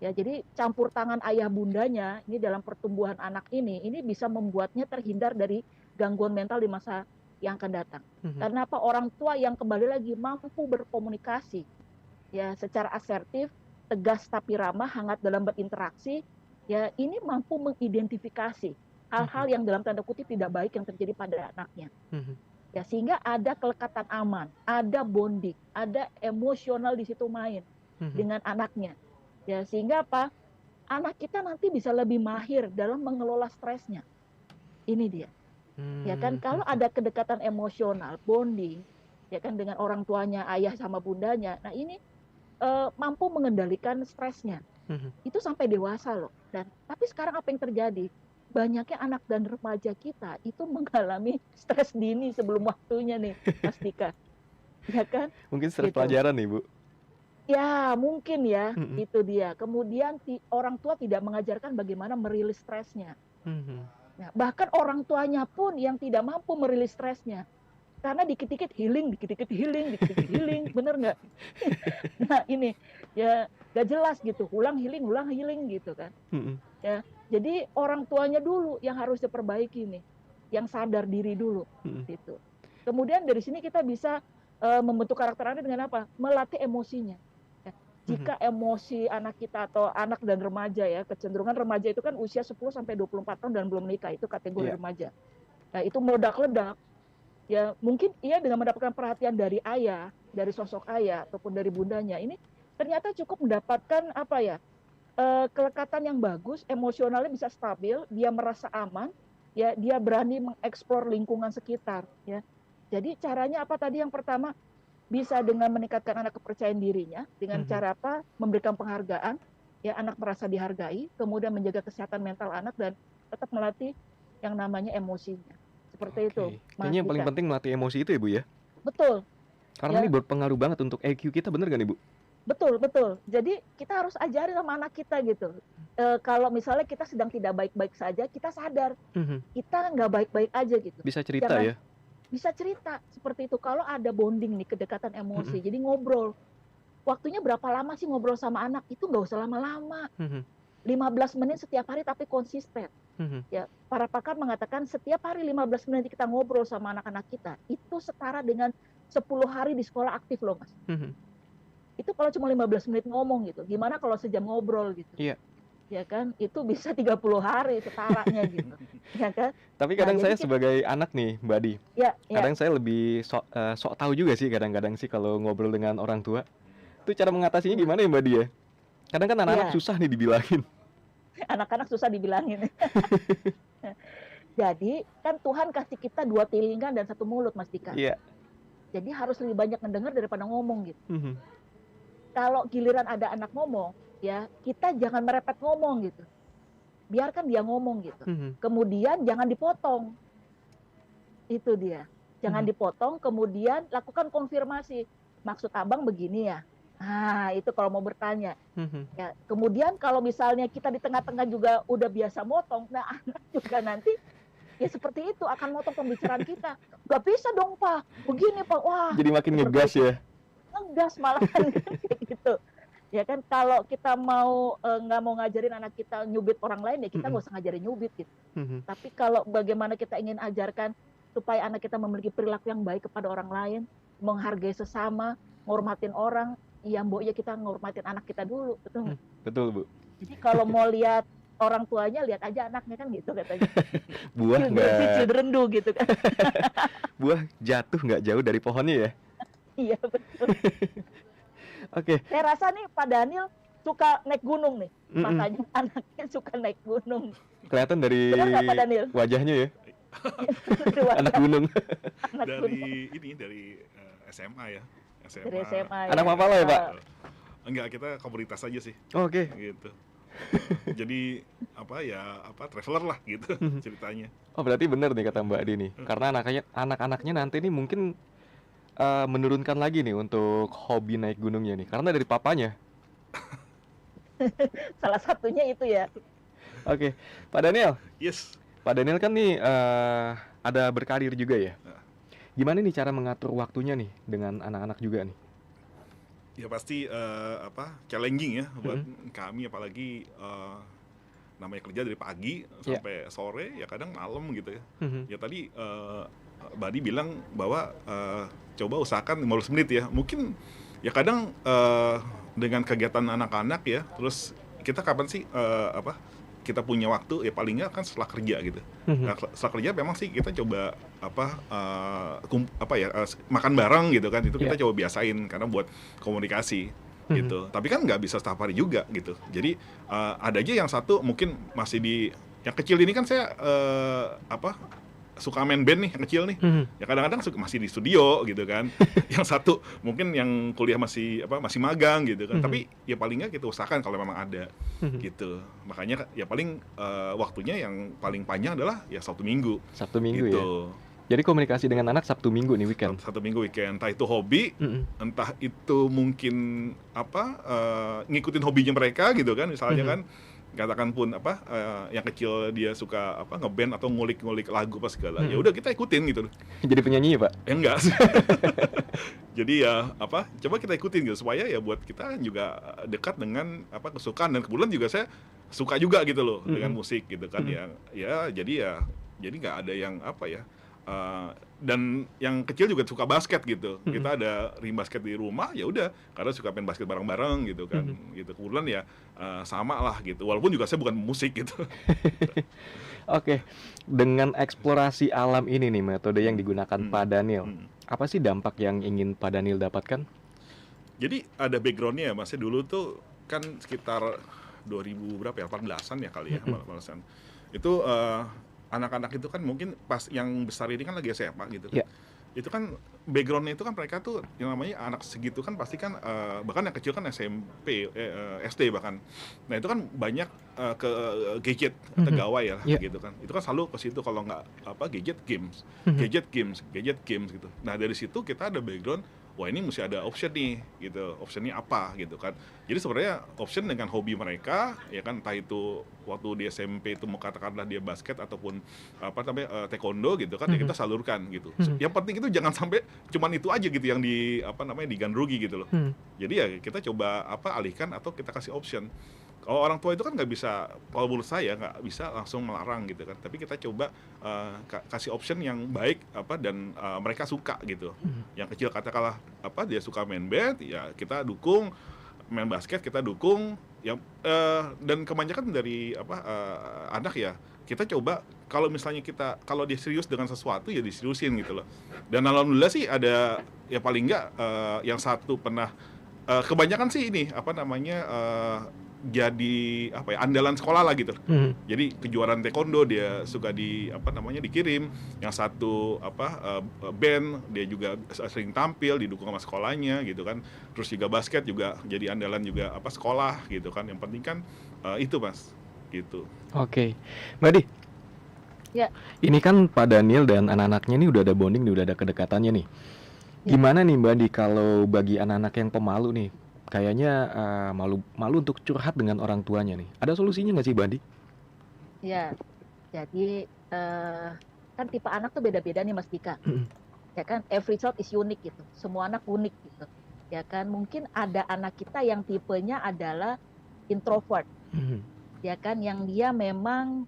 Ya, jadi campur tangan ayah bundanya ini dalam pertumbuhan anak ini bisa membuatnya terhindar dari gangguan mental di masa yang akan datang. Mhm Karena apa? Orang tua yang kembali lagi mampu berkomunikasi ya secara asertif, tegas tapi ramah, hangat dalam berinteraksi, ya ini mampu mengidentifikasi hal-hal mhm yang dalam tanda kutip tidak baik yang terjadi pada anaknya. mhm Ya sehingga ada kelekatan aman, ada bonding, ada emosional di situ main mhm. dengan anaknya. Ya, sehingga apa? Anak kita nanti bisa lebih mahir dalam mengelola stresnya. Ini dia. Ya kan, kalau Mhm ada kedekatan emosional, bonding, ya kan dengan orang tuanya, ayah sama bundanya. Nah, ini mampu mengendalikan stresnya. mhm. Itu sampai dewasa loh. Dan tapi sekarang apa yang terjadi? Banyaknya anak dan remaja kita itu mengalami stres dini sebelum waktunya nih, Mas Dika. Ya kan? Mungkin stres Gitu. pelajaran nih, Bu. Ya, mungkin ya, Mhm itu dia. Kemudian orang tua tidak mengajarkan bagaimana merilis stresnya. mhm. Nah, bahkan orang tuanya pun yang tidak mampu merilis stresnya. Karena dikit-dikit healing, dikit-dikit healing, dikit-dikit healing, bener nggak? Nah, ini ya nggak jelas gitu, ulang healing gitu kan. Mhm Ya, jadi orang tuanya dulu yang harus diperbaiki nih, yang sadar diri dulu, mhm gitu. Kemudian dari sini kita bisa membentuk karakter anak dengan apa? Melatih emosinya. Ya, mhm. jika emosi anak kita atau anak dan remaja ya, kecenderungan remaja itu kan usia 10 sampai 24 tahun dan belum menikah, itu kategori Iya. remaja. Nah, itu meledak-ledak. Ya, mungkin ia dengan mendapatkan perhatian dari ayah, dari sosok ayah ataupun dari bundanya, ini ternyata cukup mendapatkan apa ya? Kelekatan yang bagus, emosionalnya bisa stabil, dia merasa aman, ya dia berani mengeksplor lingkungan sekitar, ya. Jadi caranya apa tadi? Yang pertama, bisa dengan meningkatkan anak kepercayaan dirinya, dengan Mhm. cara apa? Memberikan penghargaan, ya anak merasa dihargai, kemudian menjaga kesehatan mental anak dan tetap melatih yang namanya emosinya. Seperti itu, Oke. Mas Kayaknya yang paling Dika. penting melatih emosi itu ya, Bu, ya? Betul, Karena ini ya. berpengaruh banget untuk EQ kita, bener nggak nih, Bu? Betul, betul. Jadi kita harus ajarin sama anak kita gitu. Kalau misalnya kita sedang tidak baik-baik saja, kita sadar Mhm. kita nggak baik-baik aja gitu. Bisa cerita Jangan ya? bisa cerita seperti itu. Kalau ada bonding nih, kedekatan emosi, Mhm. jadi ngobrol. Waktunya berapa lama sih ngobrol sama anak? Itu nggak usah lama-lama. Mhm. 15 menit setiap hari tapi konsisten. Mhm. Ya, para pakar mengatakan setiap hari 15 menit kita ngobrol sama anak-anak kita, itu setara dengan 10 hari di sekolah aktif loh, Mas. Mhm. Itu kalau cuma 15 menit ngomong gitu. Gimana kalau sejam ngobrol gitu? Iya. Ya kan? Itu bisa 30 hari setaranya gitu. Ya kan? Tapi Nah, kadang jadi saya sebagai anak nih, Mbak Adi, ya, ya, kadang saya lebih sok tahu juga sih kadang-kadang sih kalau ngobrol dengan orang tua. Itu cara mengatasinya ya, gimana ya, Mbak Di ya? Kadang kan anak-anak ya. susah nih dibilangin. Anak-anak susah dibilangin. Jadi kan Tuhan kasih kita 2 telinga dan 1 mulut, Mas Dika. Iya. Jadi harus lebih banyak mendengar daripada ngomong gitu. Mhm. Kalau giliran ada anak ngomong, ya kita jangan merepet ngomong gitu. Biarkan dia ngomong gitu. Mhm. Kemudian jangan dipotong. Itu dia. Jangan Mhm. dipotong, kemudian lakukan konfirmasi. Maksud abang begini ya? Nah, itu kalau mau bertanya. Mhm. Ya, kemudian kalau misalnya kita di tengah-tengah juga udah biasa motong, nah anak juga nanti ya seperti itu akan motong pembicaraan kita. Gak bisa dong Pak, begini Pak, wah Jadi makin seperti ngegas itu. ya. Ngegas malahan kan kayak gitu. Ya kan kalau kita mau nggak mau ngajarin anak kita nyubit orang lain ya kita Mhm. nggak usah ngajarin nyubit gitu. Mhm. Tapi kalau bagaimana kita ingin ajarkan supaya anak kita memiliki perilaku yang baik kepada orang lain, menghargai sesama, menghormatin orang, ya mbok ya kita menghormatin anak kita dulu, betul nggak? Betul, Bu. Jadi kalau mau lihat orang tuanya, lihat aja anaknya kan gitu katanya. Buah Children see, nggak children do gitu kan. buah jatuh nggak jauh dari pohonnya ya. Iya betul. Oke. Saya rasa nih Pak Daniel suka naik gunung nih. Mhm. Makanya anaknya suka naik gunung. Kelihatan dari Benar nggak Pak Daniel? wajahnya ya, Itu anak wajah gunung. anak gunung dari SMA ya. dari SMA ya. Anak Mapala ya, Pak? Enggak, kita komunitas aja sih Oke. gitu. Jadi traveler lah gitu Mhm. ceritanya. Oh, berarti benar nih kata Mbak Adi nih. Karena anak-anaknya nanti nih mungkin menurunkan lagi nih untuk hobi naik gunungnya nih. Karena dari papanya. Salah satunya itu ya. Oke. Pak Daniel. Yes. Pak Daniel kan nih ada berkarir juga ya. Gimana nih cara mengatur waktunya nih dengan anak-anak juga nih? Ya pasti challenging ya buat kami, apalagi namanya kerja dari pagi sampai sore, ya kadang malam gitu ya. Mhm. Ya tadi Badi bilang bahwa coba usahakan 15 menit ya. Mungkin ya kadang dengan kegiatan anak-anak ya, terus kita kapan sih kita punya waktu, ya paling nggak kan setelah kerja gitu. Nah, setelah kerja memang sih kita coba makan bareng gitu kan, itu kita coba biasain karena buat komunikasi gitu. Tapi kan nggak bisa setiap hari juga gitu. Jadi ada aja yang satu mungkin masih yang kecil ini kan saya suka main band nih, yang kecil nih. Ya kadang-kadang masih di studio gitu kan. Yang satu mungkin yang kuliah masih magang gitu kan. Tapi ya paling nggak kita usahakan kalau memang ada gitu. Makanya ya paling waktunya yang paling panjang adalah ya Sabtu Minggu. Sabtu Minggu gitu. Ya. Jadi komunikasi dengan anak Sabtu Minggu nih, weekend. Sabtu Minggu weekend, entah itu hobi, entah itu mungkin ngikutin hobinya mereka gitu kan, misalnya kan katakan pun yang kecil dia suka ngeband atau ngulik-ngulik lagu apa segala, ya udah kita ikutin gitu. Jadi penyanyi ya, Pak? Ya enggak sih. Jadi ya coba kita ikutin gitu supaya ya buat kita juga dekat dengan kesukaan, dan kebetulan juga saya suka juga gitu loh dengan musik gitu kan. Jadi nggak ada yang dan yang kecil juga suka basket gitu. Kita ada ring basket di rumah, ya udah karena suka main basket bareng-bareng gitu kan. Gitu. Kebetulan ya sama lah gitu. Walaupun juga saya bukan musik gitu. Oke. Dengan eksplorasi alam ini nih, metode yang digunakan Pak Daniel. Apa sih dampak yang ingin Pak Daniel dapatkan? Jadi ada backgroundnya ya, Mas. Dulu tuh kan sekitar 2000 berapa ya? 18-an ya kali ya, 18-an. Itu anak-anak itu kan mungkin pas yang besar ini kan lagi SMA gitu kan. Ya. Itu kan background-nya itu kan mereka tuh yang namanya anak segitu kan pasti kan bahkan yang kecil kan SMP, SD bahkan. Nah, itu kan banyak ke gadget atau Mhm. gawai ya Ya. gitu kan. Itu kan selalu ke situ kalau nggak apa gadget games, Mhm. gadget games gitu. Nah, dari situ kita ada background, wah ini mesti ada option nih gitu. Optionnya apa gitu kan. Jadi sebenarnya option dengan hobi mereka ya kan, entah itu waktu di SMP itu mau katakanlah dia basket ataupun apa namanya taekwondo gitu kan, ya Mhm. kita salurkan gitu. Mhm. Yang penting itu jangan sampai cuman itu aja gitu yang di apa namanya digandrungi gitu loh. Mhm. Jadi ya kita coba apa alihkan atau kita kasih option. Kalau orang tua itu kan nggak bisa, kalau menurut saya nggak bisa langsung melarang gitu kan. Tapi kita coba kasih option yang baik apa dan mereka suka gitu. Mhm. Yang kecil katakanlah apa dia suka main band, ya kita dukung, main basket kita dukung. Yang dan kebanyakan dari apa anak ya kita coba kalau misalnya kalau dia serius dengan sesuatu ya diseriusin gitu loh. Dan alhamdulillah sih ada ya paling enggak yang satu pernah kebanyakan sih ini apa namanya jadi apa ya andalan sekolah lah gitu. Mhm. Jadi kejuaraan taekwondo dia suka apa namanya dikirim, yang satu apa band dia juga sering tampil didukung sama sekolahnya gitu kan. Terus juga basket juga jadi andalan juga apa sekolah gitu kan. Yang penting kan itu Mas gitu. Oke. Mbak Di, Ya. ini kan Pak Daniel dan anak-anaknya nih udah ada bonding nih, udah ada kedekatannya nih. Ya. Gimana nih Mbak Di kalau bagi anak-anak yang pemalu nih, kayaknya malu untuk curhat dengan orang tuanya nih. Ada solusinya nggak sih Mbak Di? Ya, jadi kan tipe anak tuh beda-beda nih Mas Dika. Mhm. Ya kan, every child is unique gitu. Semua anak unik gitu. Ya kan, mungkin ada anak kita yang tipenya adalah introvert. Mhm. Ya kan, yang dia memang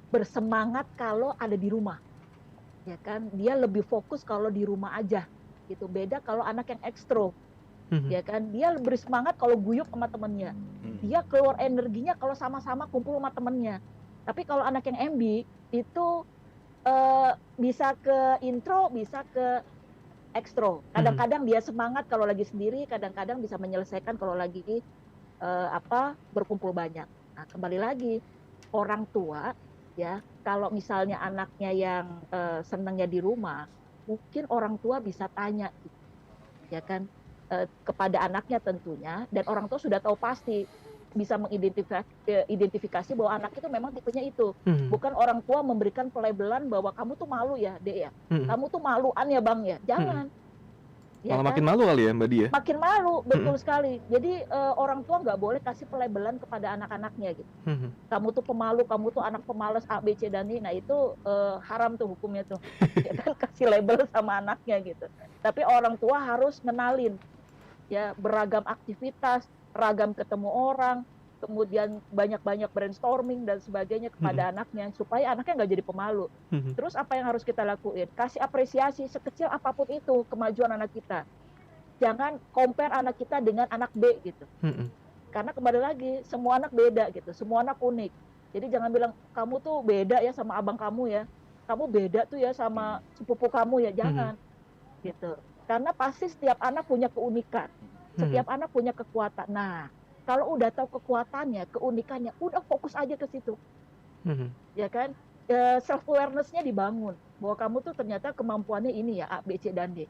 bersemangat kalau ada di rumah. Ya kan, dia lebih fokus kalau di rumah aja gitu. Beda kalau anak yang ekstro. Mhm. Ya kan, dia bersemangat kalau guyup sama temennya. Dia keluar energinya kalau sama-sama kumpul sama temennya. Tapi kalau anak yang MB itu bisa ke intro, bisa ke ekstro. Kadang-kadang dia semangat kalau lagi sendiri, kadang-kadang bisa menyelesaikan kalau lagi berkumpul banyak. Nah, kembali lagi orang tua ya, kalau misalnya anaknya yang senangnya di rumah, mungkin orang tua bisa tanya gitu, ya kan, kepada anaknya tentunya, dan orang tua sudah tahu pasti bisa mengidentifikasi bahwa anak itu memang tipenya itu. Mhm. Bukan orang tua memberikan pelabelan bahwa kamu tuh malu ya, Dek ya. Mhm. Kamu tuh maluan ya, Bang ya. Jangan. Ya Malah kan? makin malu kali ya Mbak Di ya? Makin malu, betul sekali. Jadi orang tua nggak boleh kasih pelabelan kepada anak-anaknya gitu. Mhm. Kamu tuh pemalu, kamu tuh anak pemalas A, B, C, dan I. Nah itu haram tuh hukumnya tuh. Ya kan, kasih label sama anaknya gitu. Tapi orang tua harus ngenalin ya beragam aktivitas, ragam ketemu orang, kemudian banyak-banyak brainstorming dan sebagainya kepada anaknya supaya anaknya nggak jadi pemalu. Mhm. Terus apa yang harus kita lakuin? Kasih apresiasi sekecil apapun itu kemajuan anak kita. Jangan compare anak kita dengan anak B gitu. Mhm. Karena kembali lagi semua anak beda gitu, semua anak unik. Jadi jangan bilang kamu tuh beda ya sama abang kamu ya. Kamu beda tuh ya sama sepupu kamu ya, jangan. Gitu. Karena pasti setiap anak punya keunikan. Setiap anak punya kekuatan. Nah, kalau udah tahu kekuatannya, keunikannya, udah fokus aja ke situ. Mhm. Ya kan? Self awareness-nya dibangun bahwa kamu tuh ternyata kemampuannya ini ya A, B, C, dan D.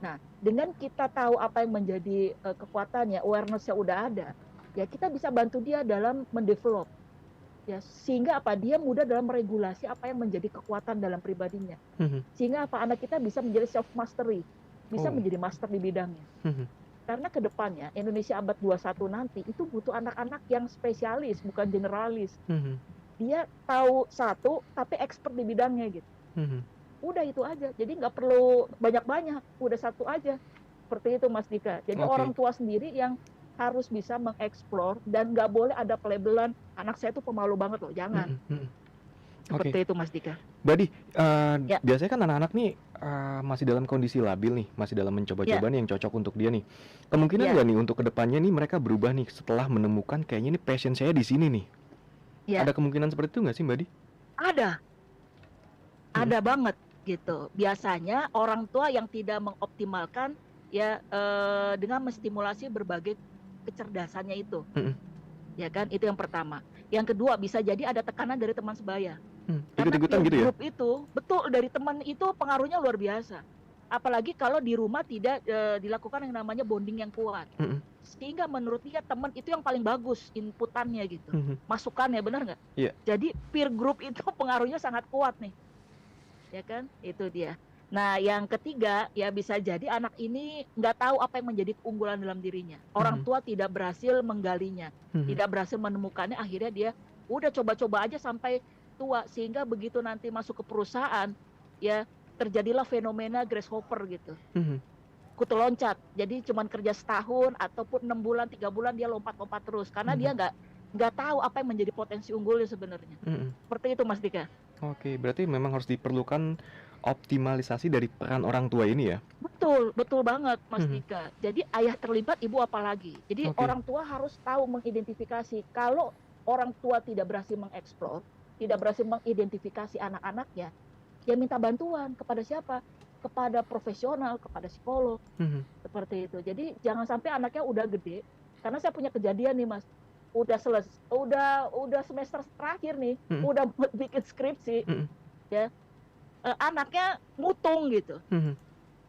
Nah, dengan kita tahu apa yang menjadi kekuatannya, awareness-nya udah ada, ya kita bisa bantu dia dalam mendevelop. Ya, sehingga apa? Dia mudah dalam meregulasi apa yang menjadi kekuatan dalam pribadinya. Mhm. Sehingga apa? Anak kita bisa menjadi self mastery, bisa Oh. menjadi master di bidangnya. Mhm. Karena ke depannya Indonesia abad 21 nanti itu butuh anak-anak yang spesialis, bukan generalis. Mhm. Dia tahu satu tapi expert di bidangnya gitu. Mhm. Udah itu aja. Jadi nggak perlu banyak-banyak, udah satu aja. Seperti itu Mas Dika. Jadi Oke. orang tua sendiri yang harus bisa mengeksplor dan nggak boleh ada pelabelan anak saya tuh pemalu banget loh, jangan. Mhm. Mhm. Seperti itu Mas Dika. Mbak Di, Ya. biasanya kan anak-anak nih masih dalam kondisi labil nih, masih dalam mencoba-coba nih yang cocok untuk dia nih. Kemungkinan Ya. nggak nih untuk kedepannya nih mereka berubah nih setelah menemukan kayaknya ini passion saya di sini nih. Ya. Ada kemungkinan seperti itu nggak sih Mbak Di? Ada banget gitu. Biasanya orang tua yang tidak mengoptimalkan ya dengan menstimulasi berbagai kecerdasannya itu. Mhm. Ya kan, itu yang pertama. Yang kedua bisa jadi ada tekanan dari teman sebaya. Karena Ikut-ikutan peer gitu ya? group itu, betul, dari teman itu pengaruhnya luar biasa. Apalagi kalau di rumah tidak dilakukan yang namanya bonding yang kuat. Mhm. Sehingga menurut dia teman itu yang paling bagus inputannya gitu. Mhm. Masukannya, benar nggak? Iya. Jadi peer group itu pengaruhnya sangat kuat nih. Ya kan? Itu dia. Nah, yang ketiga, ya bisa jadi anak ini nggak tahu apa yang menjadi keunggulan dalam dirinya. Orang Mhm. tua tidak berhasil menggalinya, Mhm. tidak berhasil menemukannya, akhirnya dia udah coba-coba aja sampai tua, sehingga begitu nanti masuk ke perusahaan, ya terjadilah fenomena grasshopper gitu. Mhm. Kutu loncat. Jadi cuman kerja setahun ataupun 6 bulan, 3 bulan dia lompat-lompat terus karena dia Mhm. nggak tahu apa yang menjadi potensi unggulnya sebenarnya. Mhm. Seperti itu Mas Dika. Oke, berarti memang harus diperlukan optimalisasi dari peran orang tua ini ya? Betul, betul banget Mas Mhm. Dika. Jadi ayah terlibat, ibu apalagi. Jadi Oke. orang tua harus tahu mengidentifikasi. Kalau orang tua tidak berhasil mengeksplor, tidak berhasil mengidentifikasi anak-anaknya, ya minta bantuan kepada siapa? Kepada profesional, kepada psikolog, Mhm. seperti itu. Jadi jangan sampai anaknya udah gede, karena saya punya kejadian nih Mas. Udah semester terakhir nih, Mhm. udah mau bikin skripsi, Mhm. ya. Anaknya mutung gitu. Mhm.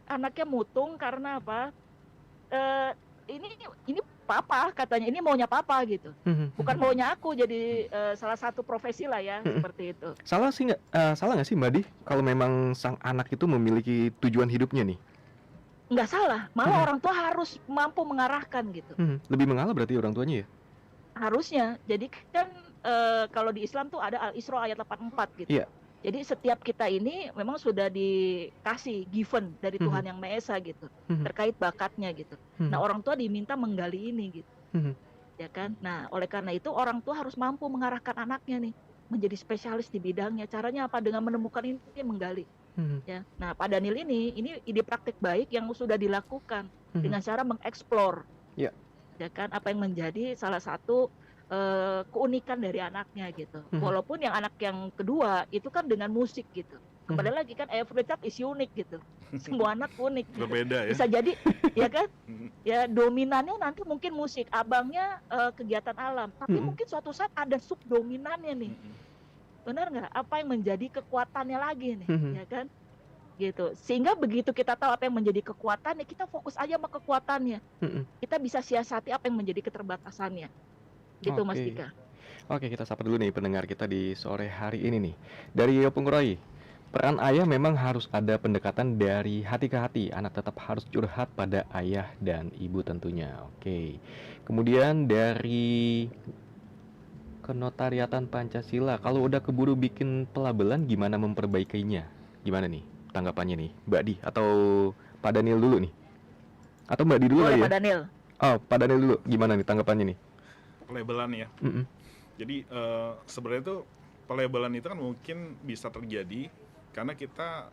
Anaknya mutung karena apa? Eh, ini papa katanya, ini maunya papa gitu. Mhm. Bukan maunya aku jadi salah satu profesi lah ya, Mhm. seperti itu. Salah nggak sih Mbak Di, kalau memang sang anak itu memiliki tujuan hidupnya nih? Nggak salah, malah Mhm. orang tua harus mampu mengarahkan gitu. Mhm. Lebih mengalah berarti orang tuanya ya? Harusnya. Jadi kan kalau di Islam tuh ada Al-Isra ayat 84 gitu. Iya. Jadi setiap kita ini memang sudah dikasih given dari Mhm. Tuhan Yang Maha Esa gitu, Mhm. terkait bakatnya gitu. Nah, Mhm. orang tua diminta menggali ini gitu, Mhm. ya kan? Nah, oleh karena itu orang tua harus mampu mengarahkan anaknya nih menjadi spesialis di bidangnya. Caranya apa? Dengan menemukan ini, menggali, Mhm. ya. Nah, Pak Daniel ini ide praktik baik yang sudah dilakukan Mhm. dengan cara mengeksplor, Iya. ya kan? Apa yang menjadi salah satu keunikan dari anaknya gitu. Mhm. Walaupun yang anak yang kedua itu kan dengan musik gitu. Kembali Mhm. lagi kan every child is unique gitu. Semua anak unik gitu. Berbeda ya. Bisa jadi ya kan? Mhm. Ya dominannya nanti mungkin musik, abangnya kegiatan alam. Tapi Mhm. mungkin suatu saat ada subdominannya nih. Mhm. Benar nggak? Apa yang menjadi kekuatannya lagi nih, Mhm. ya kan? Gitu. Sehingga begitu kita tahu apa yang menjadi kekuatannya, kita fokus aja sama kekuatannya. Mhm. Kita bisa siasati apa yang menjadi keterbatasannya. Gitu Mas Oke. Dika. Oke, kita sapa dulu nih pendengar kita di sore hari ini nih. Dari Opung Roy, peran ayah memang harus ada pendekatan dari hati ke hati. Anak tetap harus curhat pada ayah dan ibu tentunya. Oke. Kemudian dari Kenotariatan Pancasila, kalau udah keburu bikin pelabelan gimana memperbaikinya? Gimana nih tanggapannya nih, Mbak Di atau Pak Daniel dulu nih? Atau Mbak Di dulu Boleh kali Pak ya? Daniel. Oh, Pak Daniel dulu. Gimana nih tanggapannya nih? Pelabelan ya. Mhm. Jadi sebenarnya itu pelabelan itu kan mungkin bisa terjadi karena kita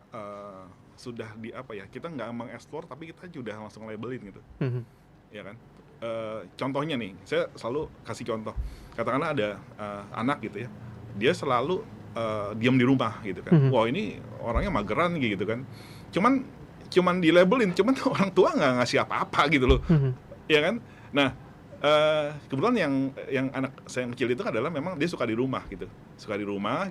sudah di apa ya, kita nggak mengeksplor tapi kita sudah langsung labelin gitu, Mhm. ya kan? Contohnya nih, saya selalu kasih contoh. Katakanlah ada anak gitu ya, dia selalu diam di rumah gitu kan. Mhm. Wah ini orangnya mageran gitu kan. Cuman di labelin, cuman orang tua nggak ngasih apa-apa gitu loh, Mhm. ya kan? Nah, kebetulan yang anak saya yang kecil itu adalah memang dia suka di rumah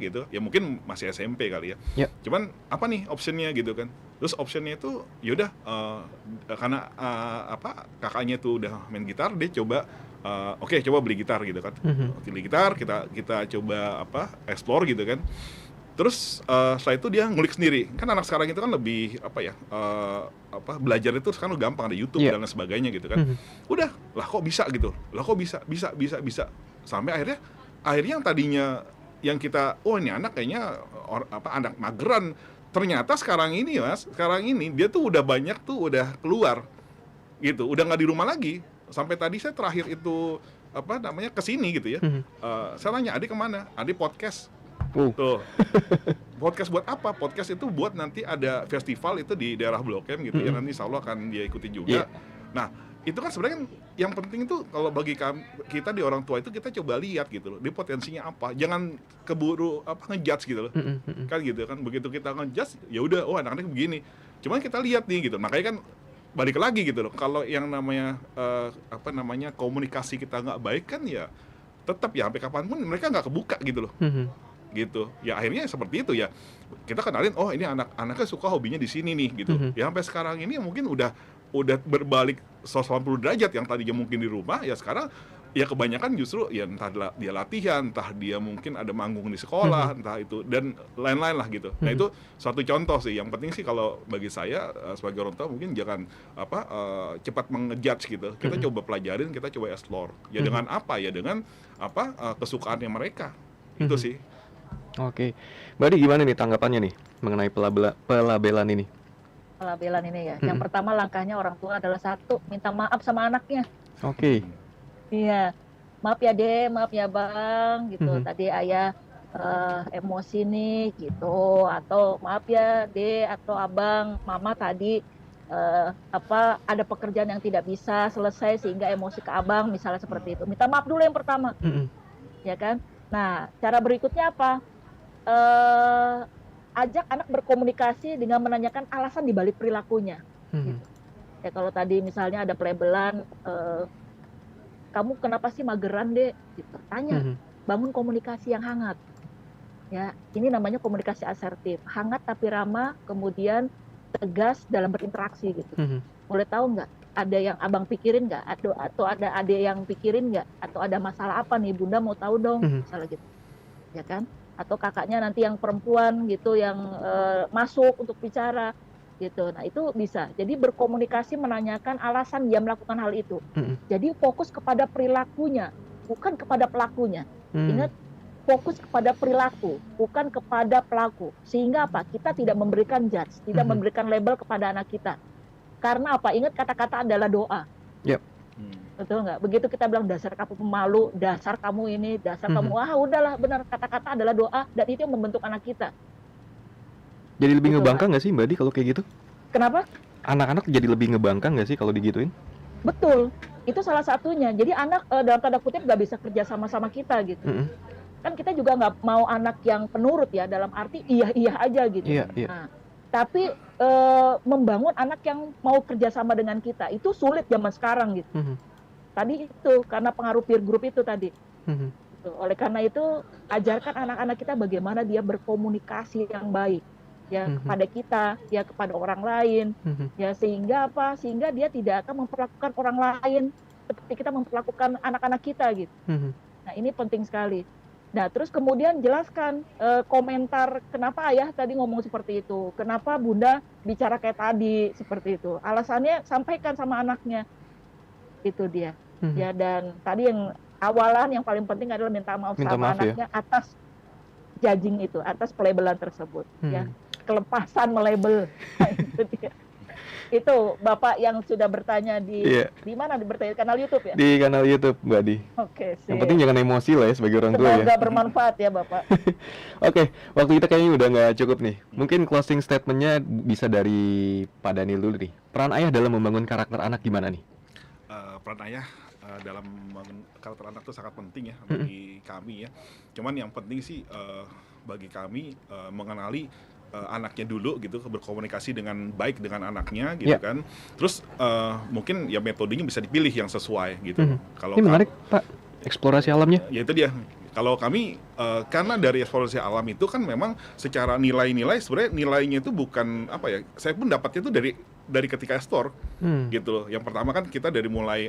gitu, ya mungkin masih SMP kali ya. Ya. Cuman apa nih optionnya gitu kan? Terus optionnya itu yaudah karena kakaknya itu udah main gitar, dia coba oke, coba beli gitar gitu kan. Mhm. Beli gitar, kita coba explore gitu kan. Terus setelah itu dia ngulik sendiri. Kan anak sekarang itu kan lebih belajar itu sekarang gampang, ada YouTube Iya. dan lain sebagainya gitu kan. Mhm. Udah, lah kok bisa gitu. Lah kok bisa. Sampai akhirnya yang tadinya yang kita ini anak kayaknya anak mageran. Ternyata sekarang ini dia tuh udah banyak tuh udah keluar. Gitu, udah nggak di rumah lagi. Sampai tadi saya terakhir itu kesini gitu ya. Mhm. Saya tanya, "Adik kemana?" "Adik podcast." Oh. Tuh. Podcast buat apa? Podcast itu buat nanti ada festival itu di daerah Blok M gitu ya, Mhm. nanti insya Allah akan dia ikuti Iya. juga. Nah, itu kan sebenarnya kan yang penting itu kalau bagi kita di orang tua itu kita coba lihat gitu loh, dia potensinya apa. Jangan keburu ngejudge gitu loh. Mhm. Mhm. Kan gitu kan, begitu kita ngejudge ya udah, oh anak-anak begini. Cuman kita lihat nih gitu. Makanya kan balik lagi gitu loh. Kalau yang namanya komunikasi kita nggak baik kan ya tetap ya sampai kapanpun mereka nggak kebuka gitu loh. Mhm. gitu. Ya akhirnya seperti itu ya. Kita kenalin, oh ini anaknya suka hobinya di sini nih gitu. Ya sampai sekarang ini mungkin udah berbalik 180 derajat, yang tadinya mungkin di rumah ya sekarang ya kebanyakan justru ya entah dia latihan, entah dia mungkin ada manggung di sekolah, entah itu dan lain-lain lah gitu. Nah itu suatu contoh sih. Yang penting sih kalau bagi saya sebagai orang tua mungkin jangan cepat mengejudge gitu. Kita coba pelajarin, kita coba explore. Ya dengan apa? Ya dengan kesukaannya mereka. Itu sih. Oke. Mbak Adi gimana nih tanggapannya nih mengenai pelabelan ini? Pelabelan ini ya. Yang pertama langkahnya orang tua adalah satu, minta maaf sama anaknya. Oke. Iya, maaf ya Dek, maaf ya Bang, gitu. Tadi ayah emosi nih, gitu. Atau maaf ya Dek atau Abang, Mama tadi ada pekerjaan yang tidak bisa selesai sehingga emosi ke Abang, misalnya seperti itu. Minta maaf dulu yang pertama, ya kan? Nah, cara berikutnya apa? Ajak anak berkomunikasi dengan menanyakan alasan dibalik perilakunya. Gitu. Ya kalau tadi misalnya ada pelabelan, kamu kenapa sih mageran Dek? Gitu. Tanya, bangun komunikasi yang hangat. Ya, ini namanya komunikasi asertif, hangat tapi ramah, kemudian tegas dalam berinteraksi gitu. Boleh tahu nggak? Ada yang abang pikirin nggak? Atau ada adik yang pikirin nggak? Atau ada masalah apa nih? Bunda mau tahu dong, misalnya gitu, ya kan? Atau kakaknya nanti yang perempuan gitu yang masuk untuk bicara. Gitu. Nah itu bisa. Jadi berkomunikasi menanyakan alasan dia melakukan hal itu. Jadi fokus kepada perilakunya, bukan kepada pelakunya. Ingat, fokus kepada perilaku, bukan kepada pelaku. Sehingga apa? Kita tidak memberikan judge, tidak memberikan label kepada anak kita. Karena apa? Ingat kata-kata adalah doa. Betul nggak? Begitu kita bilang dasar kamu pemalu, dasar kamu ini, dasar kamu, udahlah benar, kata-kata adalah doa dan itu yang membentuk anak kita. Jadi lebih ngebangkang nggak sih Mbak Adi kalau kayak gitu? Kenapa? Anak-anak jadi lebih ngebangkang nggak sih kalau digituin? Betul, itu salah satunya. Jadi anak dalam tanda kutip nggak bisa kerja sama-sama kita gitu. Kan kita juga nggak mau anak yang penurut ya, dalam arti iya aja gitu. Nah, tapi membangun anak yang mau kerja sama dengan kita itu sulit zaman sekarang gitu. Tadi itu karena pengaruh peer group itu tadi. Oleh karena itu ajarkan anak-anak kita bagaimana dia berkomunikasi yang baik. Ya kepada kita, ya kepada orang lain, ya sehingga apa? Sehingga dia tidak akan memperlakukan orang lain seperti kita memperlakukan anak-anak kita gitu. Nah ini penting sekali. Nah terus kemudian jelaskan komentar kenapa ayah tadi ngomong seperti itu, kenapa bunda bicara kayak tadi seperti itu. Alasannya sampaikan sama anaknya, itu dia. Ya dan tadi yang awalan yang paling penting adalah minta maaf sama anaknya atas judging itu, atas pelabelan tersebut. Ya. Kelepasan melabel. Nah, itu dia. Itu Bapak yang sudah bertanya di mana bertanya kanal YouTube ya? Di kanal YouTube Mbak Adi. Oke, yang penting jangan emosi lah ya sebagai orang tua ya. Semoga bermanfaat ya Bapak. Oke, waktu kita kayaknya udah nggak cukup nih. Mungkin closing statementnya bisa dari Pak Daniel dulu nih. Peran ayah dalam membangun karakter anak gimana nih? Peran ayah dalam membangun karakter anak itu sangat penting ya bagi kami ya. Cuman yang penting sih bagi kami mengenali anaknya dulu gitu, berkomunikasi dengan baik dengan anaknya gitu kan. Terus mungkin ya metodenya bisa dipilih yang sesuai gitu. Kalau ini menarik Pak, eksplorasi alamnya. Ya itu dia. Kalau kami karena dari eksplorasi alam itu kan memang secara nilai-nilai sebenarnya nilainya itu bukan apa ya. Saya pun dapatnya itu dari ketika explore gitu loh. Yang pertama kan kita dari mulai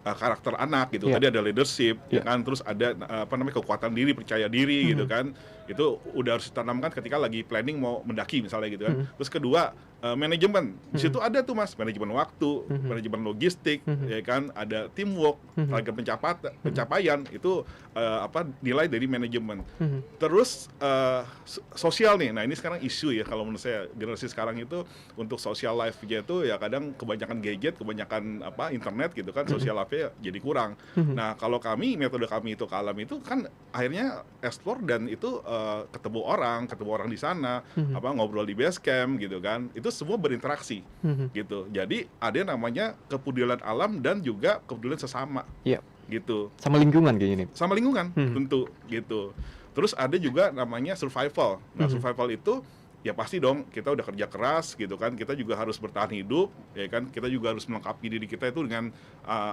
karakter anak gitu. Tadi ada leadership ya kan, terus ada kekuatan diri, percaya diri gitu kan. Itu udah harus ditanamkan ketika lagi planning mau mendaki misalnya gitu kan. Terus kedua manajemen. Di situ ada tuh Mas, manajemen waktu, manajemen logistik ya kan, ada teamwork, target pencapaian itu nilai dari manajemen. Terus sosial nih. Nah, ini sekarang isu ya kalau menurut saya generasi sekarang itu untuk social life-nya itu ya kadang kebanyakan gadget, kebanyakan internet gitu kan, social life-nya jadi kurang. Nah, kalau metode kami itu ke alam itu kan akhirnya explore dan itu ketemu orang di sana, ngobrol di base camp gitu kan. Itu semua berinteraksi gitu. Jadi ada yang namanya kepedulian alam dan juga kepedulian sesama. Gitu. Sama lingkungan kayaknya nih. Sama lingkungan tentu gitu. Terus ada juga namanya survival. Nah, survival itu ya pasti dong kita udah kerja keras gitu kan, kita juga harus bertahan hidup, ya kan, kita juga harus melengkapi diri kita itu dengan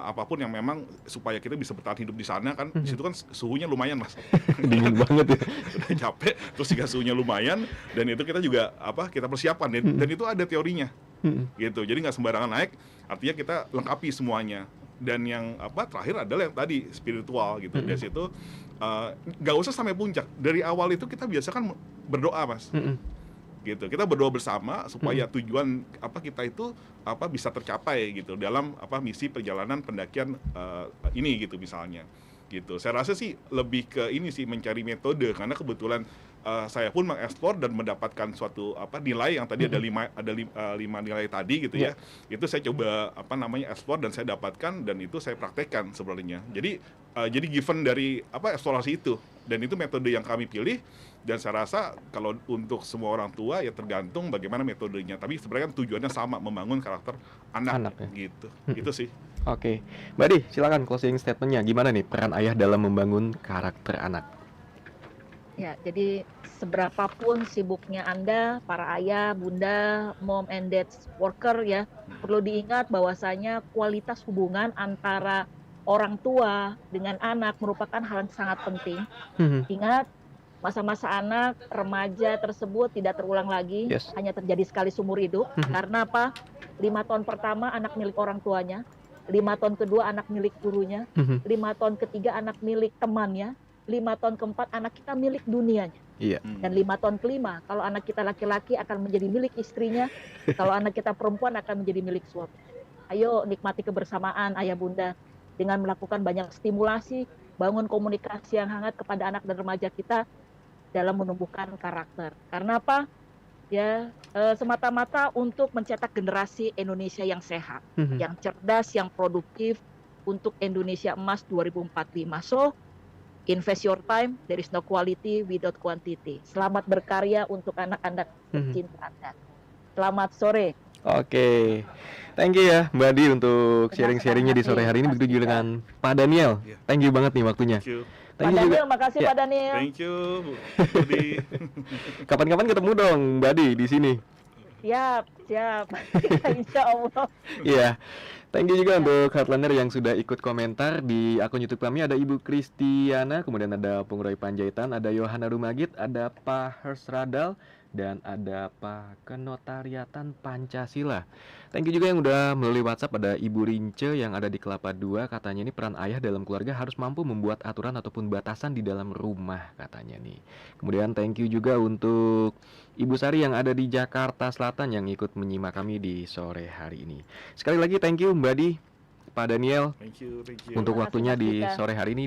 apapun yang memang supaya kita bisa bertahan hidup di sana kan. Di situ kan suhunya lumayan Mas. Dingin banget ya. Udah capek, terus juga suhunya lumayan, dan itu kita juga kita persiapkan, dan itu ada teorinya gitu. Jadi nggak sembarangan naik, artinya kita lengkapi semuanya. Dan yang terakhir adalah yang tadi spiritual gitu. Dari situ nggak usah sampai puncak, dari awal itu kita biasa kan berdoa Mas, gitu. Kita berdoa bersama supaya tujuan kita itu bisa tercapai gitu dalam misi perjalanan pendakian ini gitu misalnya. Gitu. Saya rasa sih lebih ke ini sih, mencari metode, karena kebetulan saya pun mengeksplor dan mendapatkan suatu nilai yang tadi ada lima nilai tadi gitu ya. Itu saya coba eksplor dan saya dapatkan, dan itu saya praktekkan sebenarnya. Jadi given dari eksplorasi itu, dan itu metode yang kami pilih. Dan saya rasa kalau untuk semua orang tua ya tergantung bagaimana metodenya, tapi sebenarnya kan tujuannya sama, membangun karakter anak ya. gitu. Itu sih. Oke, Mbak Di, silakan closing statement-nya. Gimana nih peran ayah dalam membangun karakter anak? Ya, jadi seberapapun sibuknya Anda, para ayah, bunda, mom and dad worker ya, perlu diingat bahwasanya kualitas hubungan antara orang tua dengan anak merupakan hal yang sangat penting. Ingat, masa-masa anak, remaja tersebut tidak terulang lagi, hanya terjadi sekali seumur hidup. Karena 5 tahun pertama anak milik orang tuanya, 5 tahun kedua anak milik gurunya, 5 tahun ketiga anak milik temannya, 5 tahun keempat anak kita milik dunianya. Dan 5 tahun kelima, kalau anak kita laki-laki akan menjadi milik istrinya, kalau anak kita perempuan akan menjadi milik suami. Ayo nikmati kebersamaan ayah bunda dengan melakukan banyak stimulasi, bangun komunikasi yang hangat kepada anak dan remaja kita dalam menumbuhkan karakter. Karena ya semata-mata untuk mencetak generasi Indonesia yang sehat, yang cerdas, yang produktif untuk Indonesia Emas 2045. So, invest your time, there is no quality without quantity. Selamat berkarya untuk anak-anak tercinta Anda. Selamat sore. Oke, thank you ya Mbak Di untuk sharing-sharingnya di sore hari ini. Begitu juga dengan Pak Daniel. Thank you banget nih waktunya. Pak Daniel, makasih Pak Daniel. Thank you, Budi. Kapan-kapan ketemu dong Mbak Di di sini. Siap. Insya Allah. Iya. Thank you juga untuk Heartlander yang sudah ikut komentar di akun YouTube kami. Ada Ibu Kristiana, kemudian ada Pung Roy Panjaitan, ada Yohana Rumagit, ada Pak Hersradal, dan ada Pak Kenotariatan Pancasila. Thank you juga yang udah melalui WhatsApp. Ada Ibu Rince yang ada di Kelapa 2. Katanya ini peran ayah dalam keluarga harus mampu membuat aturan ataupun batasan di dalam rumah, katanya nih. Kemudian thank you juga untuk Ibu Sari yang ada di Jakarta Selatan yang ikut menyimak kami di sore hari ini. Sekali lagi thank you Mbak Di, Pak Daniel, Thank you. untuk waktunya di sore hari ini.